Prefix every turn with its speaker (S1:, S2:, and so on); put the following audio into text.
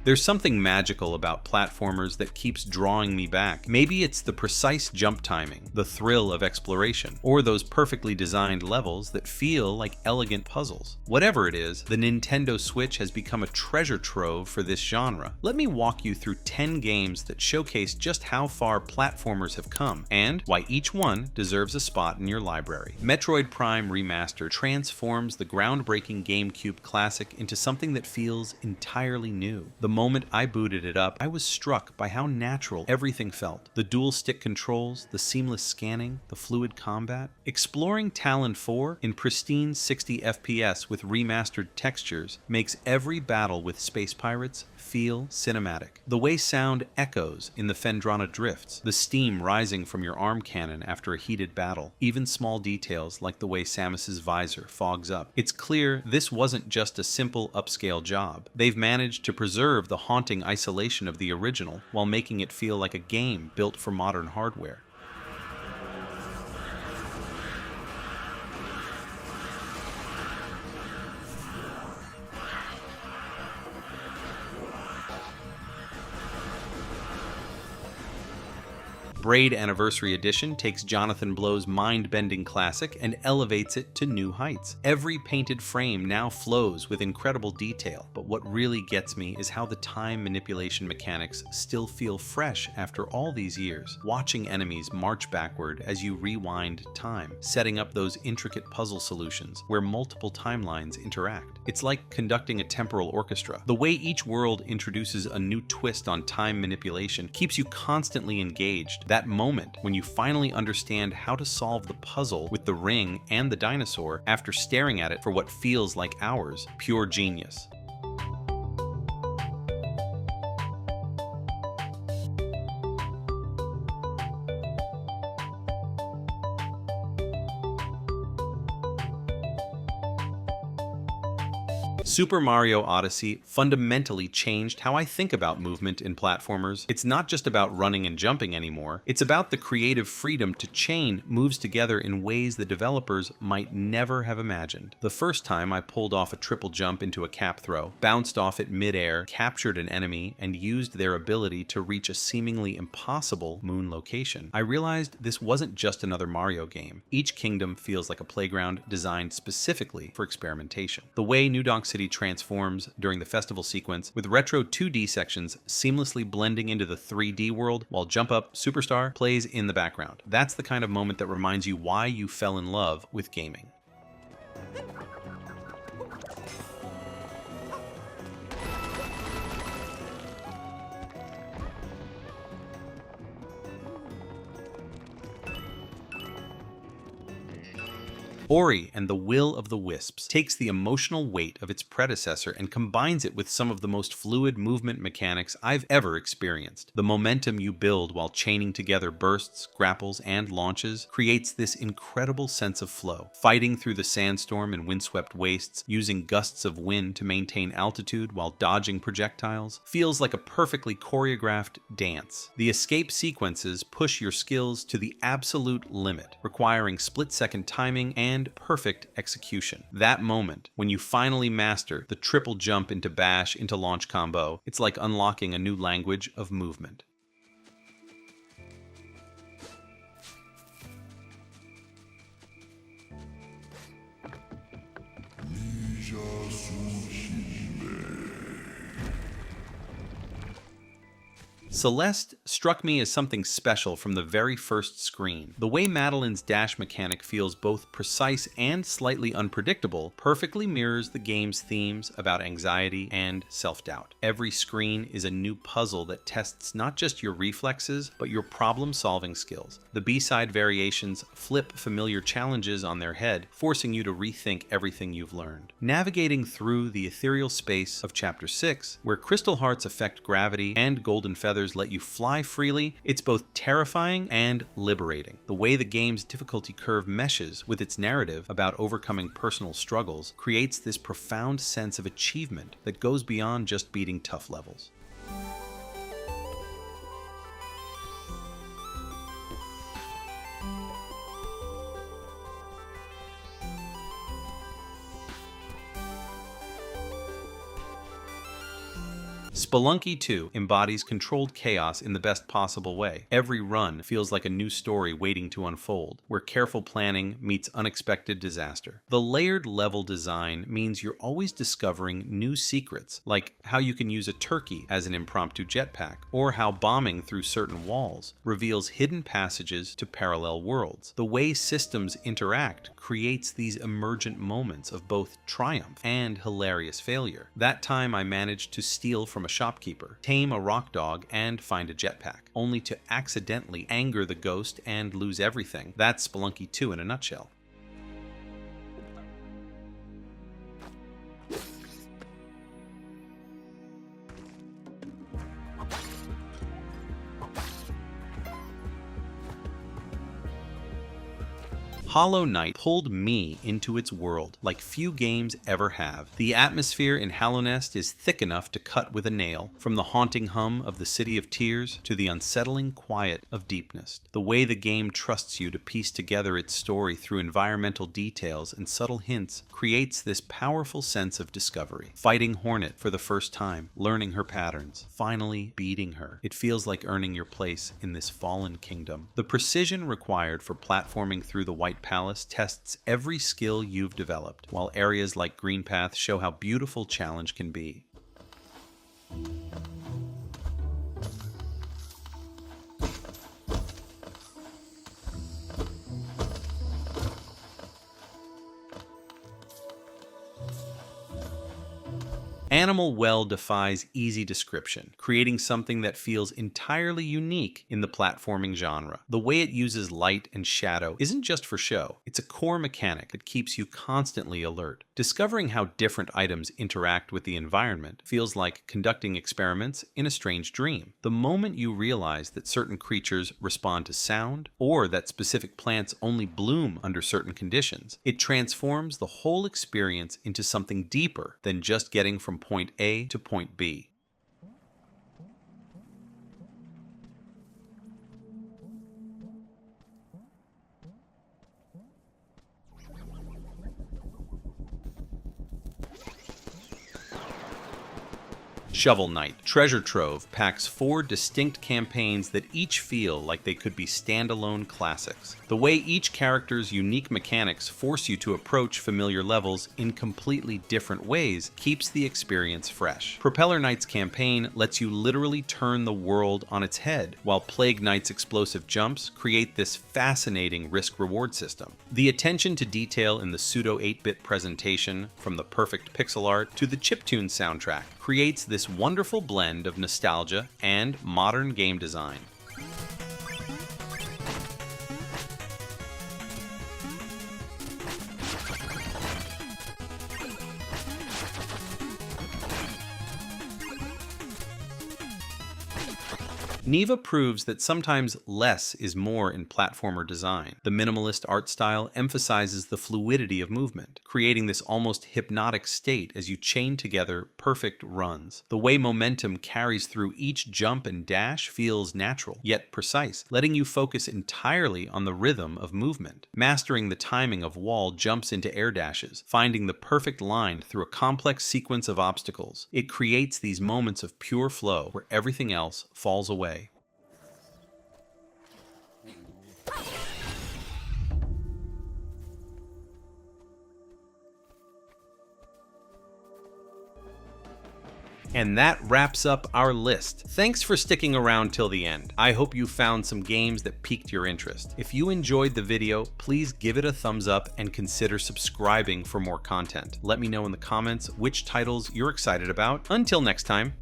S1: There's something magical about platformers that keeps drawing me back. Maybe it's the precise jump timing, the thrill of exploration, or those perfectly designed levels that feel like elegant puzzles. Whatever it is, the Nintendo Switch has become a treasure trove for this genre. Let me walk you through 10 games that showcase just how far platformers have come, and why each one deserves a spot in your library. Metroid Prime Remastered transforms the groundbreaking GameCube classic into something that feels entirely new. The moment I booted it up, I was struck by how natural everything felt. The dual stick controls, the seamless scanning, the fluid combat. Exploring Talon 4 in pristine 60 FPS with remastered textures makes every battle with space pirates feel cinematic. The way sound echoes in the Phendrana drifts, the steam rising from your arm cannon after a heated battle, even small details like the way Samus's visor fogs up. It's clear this wasn't just a simple upscale job. They've managed to preserve the haunting isolation of the original while making it feel like a game built for modern hardware. Braid Anniversary Edition takes Jonathan Blow's mind-bending classic and elevates it to new heights. Every painted frame now flows with incredible detail, but what really gets me is how the time manipulation mechanics still feel fresh after all these years. Watching enemies march backward as you rewind time, setting up those intricate puzzle solutions where multiple timelines interact. It's like conducting a temporal orchestra. The way each world introduces a new twist on time manipulation keeps you constantly engaged. That moment when you finally understand how to solve the puzzle with the ring and the dinosaur after staring at it for what feels like hours, pure genius. Super Mario Odyssey fundamentally changed how I think about movement in platformers. It's not just about running and jumping anymore. It's about the creative freedom to chain moves together in ways the developers might never have imagined. The first time I pulled off a triple jump into a cap throw, bounced off it mid-air, captured an enemy, and used their ability to reach a seemingly impossible moon location, I realized this wasn't just another Mario game. Each kingdom feels like a playground designed specifically for experimentation. The way New Donk City transforms during the festival sequence, with retro 2D sections seamlessly blending into the 3D world while Jump Up Superstar plays in the background. That's the kind of moment that reminds you why you fell in love with gaming. Ori and the Will of the Wisps takes the emotional weight of its predecessor and combines it with some of the most fluid movement mechanics I've ever experienced. The momentum you build while chaining together bursts, grapples, and launches creates this incredible sense of flow. Fighting through the sandstorm and windswept wastes, using gusts of wind to maintain altitude while dodging projectiles, feels like a perfectly choreographed dance. The escape sequences push your skills to the absolute limit, requiring split-second timing and perfect execution. That moment, when you finally master the triple jump into bash into launch combo, it's like unlocking a new language of movement. Celeste struck me as something special from the very first screen. The way Madeline's dash mechanic feels both precise and slightly unpredictable perfectly mirrors the game's themes about anxiety and self-doubt. Every screen is a new puzzle that tests not just your reflexes, but your problem-solving skills. The B-side variations flip familiar challenges on their head, forcing you to rethink everything you've learned. Navigating through the ethereal space of Chapter 6, where crystal hearts affect gravity and golden feathers let you fly freely, it's both terrifying and liberating. The way the game's difficulty curve meshes with its narrative about overcoming personal struggles creates this profound sense of achievement that goes beyond just beating tough levels. Spelunky 2 embodies controlled chaos in the best possible way. Every run feels like a new story waiting to unfold, where careful planning meets unexpected disaster. The layered level design means you're always discovering new secrets, like how you can use a turkey as an impromptu jetpack, or how bombing through certain walls reveals hidden passages to parallel worlds. The way systems interact creates these emergent moments of both triumph and hilarious failure. That time I managed to steal from a shopkeeper, tame a rock dog, and find a jetpack, only to accidentally anger the ghost and lose everything. That's Spelunky 2 in a nutshell. Hollow Knight pulled me into its world like few games ever have. The atmosphere in Hallownest is thick enough to cut with a nail, from the haunting hum of the City of Tears to the unsettling quiet of Deepness. The way the game trusts you to piece together its story through environmental details and subtle hints creates this powerful sense of discovery. Fighting Hornet for the first time, learning her patterns, finally beating her. It feels like earning your place in this fallen kingdom. The precision required for platforming through the White Palace tests every skill you've developed, while areas like Green Path show how beautiful challenge can be. Animal Well defies easy description, creating something that feels entirely unique in the platforming genre. The way it uses light and shadow isn't just for show, it's a core mechanic that keeps you constantly alert. Discovering how different items interact with the environment feels like conducting experiments in a strange dream. The moment you realize that certain creatures respond to sound, or that specific plants only bloom under certain conditions, it transforms the whole experience into something deeper than just getting from point A to point B. Shovel Knight Treasure Trove packs 4 distinct campaigns that each feel like they could be standalone classics. The way each character's unique mechanics force you to approach familiar levels in completely different ways keeps the experience fresh. Propeller Knight's campaign lets you literally turn the world on its head, while Plague Knight's explosive jumps create this fascinating risk-reward system. The attention to detail in the pseudo 8-bit presentation, from the perfect pixel art to the chiptune soundtrack, creates this wonderful blend of nostalgia and modern game design. Neva proves that sometimes less is more in platformer design. The minimalist art style emphasizes the fluidity of movement, creating this almost hypnotic state as you chain together perfect runs. The way momentum carries through each jump and dash feels natural, yet precise, letting you focus entirely on the rhythm of movement. Mastering the timing of wall jumps into air dashes, finding the perfect line through a complex sequence of obstacles. It creates these moments of pure flow where everything else falls away. And that wraps up our list. Thanks for sticking around till the end. I hope you found some games that piqued your interest. If you enjoyed the video, please give it a thumbs up and consider subscribing for more content. Let me know in the comments which titles you're excited about. Until next time.